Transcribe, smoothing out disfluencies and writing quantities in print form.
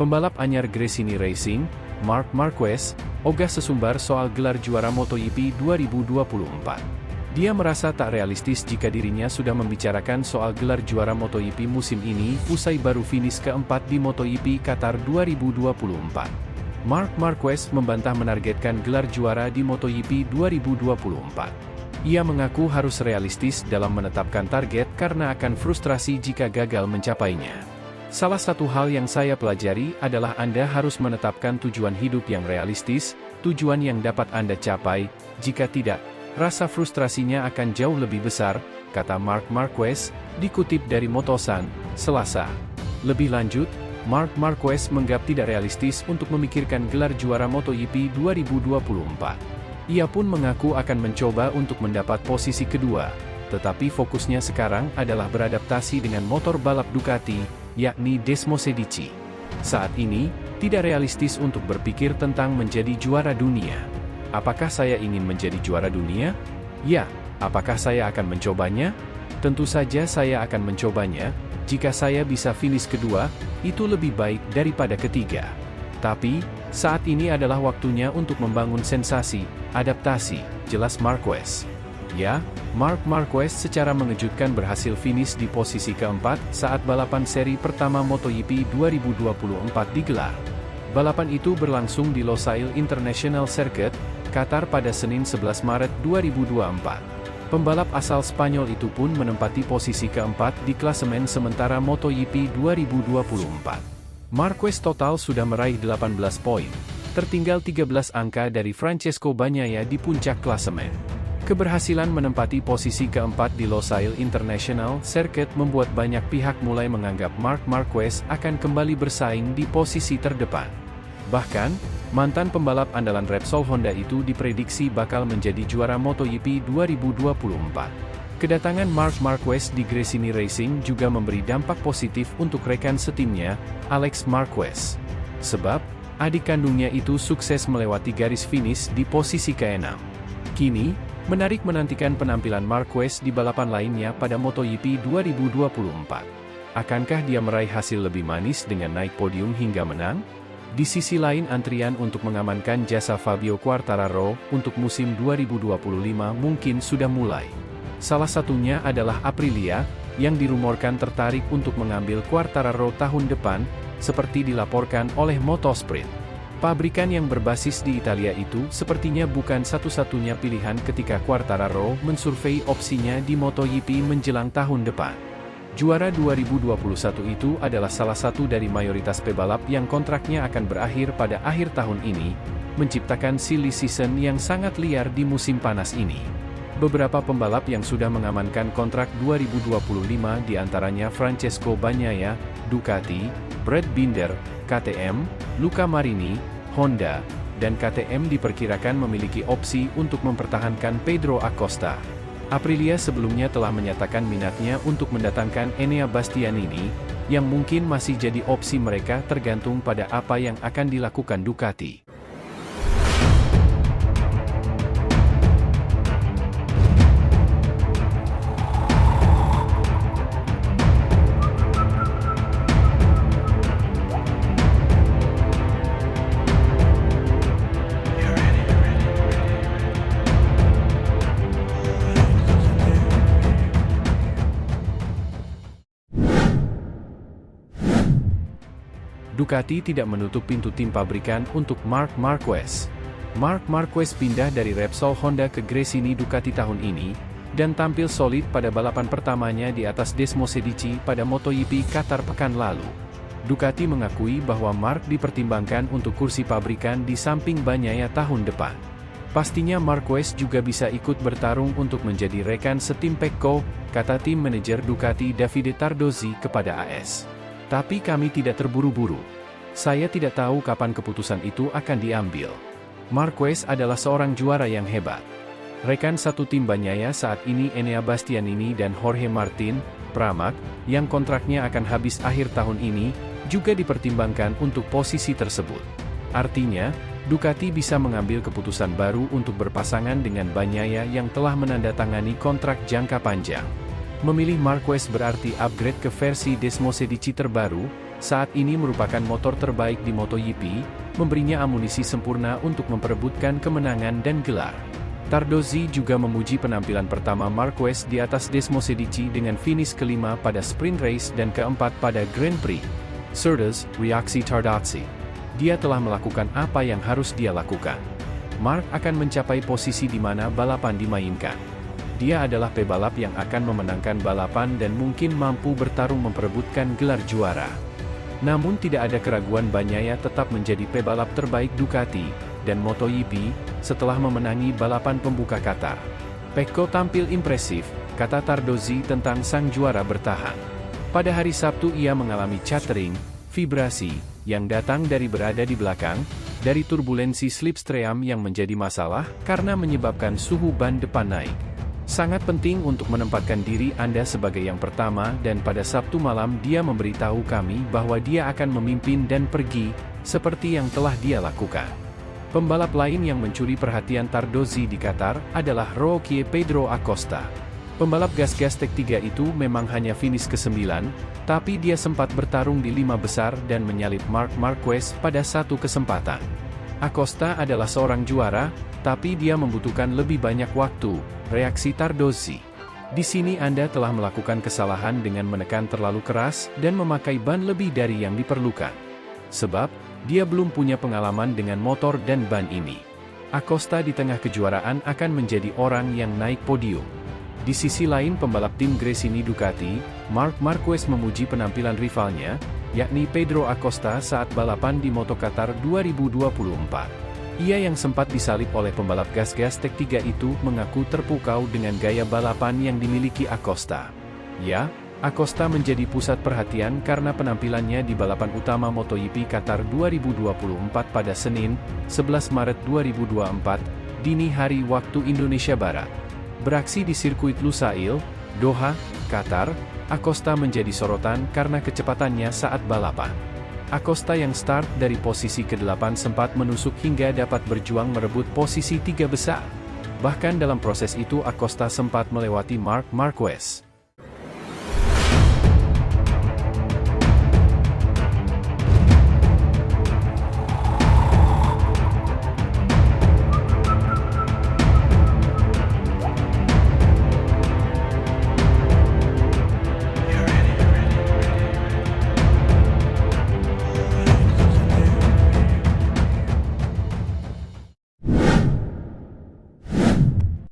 Pembalap anyar Gresini Racing, Marc Marquez, ogah sesumbar soal gelar juara MotoGP 2024. Dia merasa tak realistis jika dirinya sudah membicarakan soal gelar juara MotoGP musim ini usai baru finish keempat di MotoGP Qatar 2024. Marc Marquez membantah menargetkan gelar juara di MotoGP 2024. Ia mengaku harus realistis dalam menetapkan target karena akan frustrasi jika gagal mencapainya. Salah satu hal yang saya pelajari adalah Anda harus menetapkan tujuan hidup yang realistis, tujuan yang dapat Anda capai. Jika tidak, rasa frustrasinya akan jauh lebih besar, kata Marc Marquez, dikutip dari Motosan, Selasa. Lebih lanjut, Marc Marquez menganggap tidak realistis untuk memikirkan gelar juara MotoGP 2024. Ia pun mengaku akan mencoba untuk mendapat posisi kedua, tetapi fokusnya sekarang adalah beradaptasi dengan motor balap Ducati, yakni Desmosedici. Saat ini, tidak realistis untuk berpikir tentang menjadi juara dunia. Apakah saya ingin menjadi juara dunia? Ya. Apakah saya akan mencobanya? Tentu saja saya akan mencobanya. Jika saya bisa finish kedua, itu lebih baik daripada ketiga. Tapi, saat ini adalah waktunya untuk membangun sensasi, adaptasi, jelas Marquez. Ya, Marc Marquez secara mengejutkan berhasil finish di posisi keempat saat balapan seri pertama MotoGP 2024 digelar. Balapan itu berlangsung di Losail International Circuit, Qatar pada Senin 11 Maret 2024. Pembalap asal Spanyol itu pun menempati posisi keempat di klasemen sementara MotoGP 2024. Marquez total sudah meraih 18 poin, tertinggal 13 angka dari Francesco Bagnaia di puncak klasemen. Keberhasilan menempati posisi keempat di Losail International Circuit membuat banyak pihak mulai menganggap Marc Marquez akan kembali bersaing di posisi terdepan. Bahkan, mantan pembalap andalan Repsol Honda itu diprediksi bakal menjadi juara MotoGP 2024. Kedatangan Marc Marquez di Gresini Racing juga memberi dampak positif untuk rekan setimnya, Alex Marquez. Sebab, adik kandungnya itu sukses melewati garis finish di posisi ke-6. Kini, menarik menantikan penampilan Marquez di balapan lainnya pada MotoGP 2024. Akankah dia meraih hasil lebih manis dengan naik podium hingga menang? Di sisi lain antrian untuk mengamankan jasa Fabio Quartararo untuk musim 2025 mungkin sudah mulai. Salah satunya adalah Aprilia, yang dirumorkan tertarik untuk mengambil Quartararo tahun depan, seperti dilaporkan oleh Motosprit. Pabrikan yang berbasis di Italia itu sepertinya bukan satu-satunya pilihan ketika Quartararo mensurvei opsinya di MotoGP menjelang tahun depan. Juara 2021 itu adalah salah satu dari mayoritas pebalap yang kontraknya akan berakhir pada akhir tahun ini, menciptakan silly season yang sangat liar di musim panas ini. Beberapa pembalap yang sudah mengamankan kontrak 2025 diantaranya Francesco Bagnaia, Ducati, Brad Binder, KTM, Luca Marini, Honda, dan KTM diperkirakan memiliki opsi untuk mempertahankan Pedro Acosta. Aprilia sebelumnya telah menyatakan minatnya untuk mendatangkan Enea Bastianini, yang mungkin masih jadi opsi mereka tergantung pada apa yang akan dilakukan Ducati. Ducati tidak menutup pintu tim pabrikan untuk Marc Marquez. Marc Marquez pindah dari Repsol Honda ke Gresini Ducati tahun ini, dan tampil solid pada balapan pertamanya di atas Desmosedici pada MotoGP Qatar pekan lalu. Ducati mengakui bahwa Marc dipertimbangkan untuk kursi pabrikan di samping Bagnaia tahun depan. Pastinya Marquez juga bisa ikut bertarung untuk menjadi rekan setim Pecco, kata tim manajer Ducati Davide Tardozzi kepada AS. Tapi kami tidak terburu-buru. Saya tidak tahu kapan keputusan itu akan diambil. Marquez adalah seorang juara yang hebat. Rekan satu tim Bagnaia saat ini Enea Bastianini dan Jorge Martin, Pramac, yang kontraknya akan habis akhir tahun ini, juga dipertimbangkan untuk posisi tersebut. Artinya, Ducati bisa mengambil keputusan baru untuk berpasangan dengan Bagnaia yang telah menandatangani kontrak jangka panjang. Memilih Marquez berarti upgrade ke versi Desmosedici terbaru, saat ini merupakan motor terbaik di MotoGP, memberinya amunisi sempurna untuk memperebutkan kemenangan dan gelar. Tardozzi juga memuji penampilan pertama Marquez di atas Desmosedici dengan finish kelima pada sprint race dan keempat pada Grand Prix. Cerdas, reaksi Tardozzi. Dia telah melakukan apa yang harus dia lakukan. Mark akan mencapai posisi di mana balapan dimainkan. Dia adalah pebalap yang akan memenangkan balapan dan mungkin mampu bertarung memperebutkan gelar juara. Namun tidak ada keraguan Bagnaia tetap menjadi pebalap terbaik Ducati dan MotoGP setelah memenangi balapan pembuka Qatar. Pecco tampil impresif, kata Tardozzi tentang sang juara bertahan. Pada hari Sabtu ia mengalami chattering, vibrasi, yang datang dari berada di belakang, dari turbulensi slipstream yang menjadi masalah karena menyebabkan suhu ban depan naik. Sangat penting untuk menempatkan diri Anda sebagai yang pertama dan pada Sabtu malam dia memberitahu kami bahwa dia akan memimpin dan pergi, seperti yang telah dia lakukan. Pembalap lain yang mencuri perhatian Tardozzi di Qatar adalah Roque Pedro Acosta. Pembalap gas-gas Tech 3 itu memang hanya finish ke-9, tapi dia sempat bertarung di 5 besar dan menyalip Marc Marquez pada satu kesempatan. Acosta adalah seorang juara, tapi dia membutuhkan lebih banyak waktu, reaksi Tardozzi. Di sini Anda telah melakukan kesalahan dengan menekan terlalu keras dan memakai ban lebih dari yang diperlukan. Sebab, dia belum punya pengalaman dengan motor dan ban ini. Acosta di tengah kejuaraan akan menjadi orang yang naik podium. Di sisi lain pembalap tim Gresini Ducati, Marc Marquez memuji penampilan rivalnya, yakni Pedro Acosta saat balapan di Moto Qatar 2024. Ia yang sempat disalip oleh pembalap gas-gas Tech 3 itu mengaku terpukau dengan gaya balapan yang dimiliki Acosta. Ya, Acosta menjadi pusat perhatian karena penampilannya di balapan utama MotoGP Qatar 2024 pada Senin, 11 Maret 2024, dini hari waktu Indonesia Barat. Beraksi di sirkuit Lusail, Doha, Qatar, Acosta menjadi sorotan karena kecepatannya saat balapan. Acosta yang start dari posisi ke-8 sempat menusuk hingga dapat berjuang merebut posisi 3 besar. Bahkan dalam proses itu Acosta sempat melewati Marc Marquez.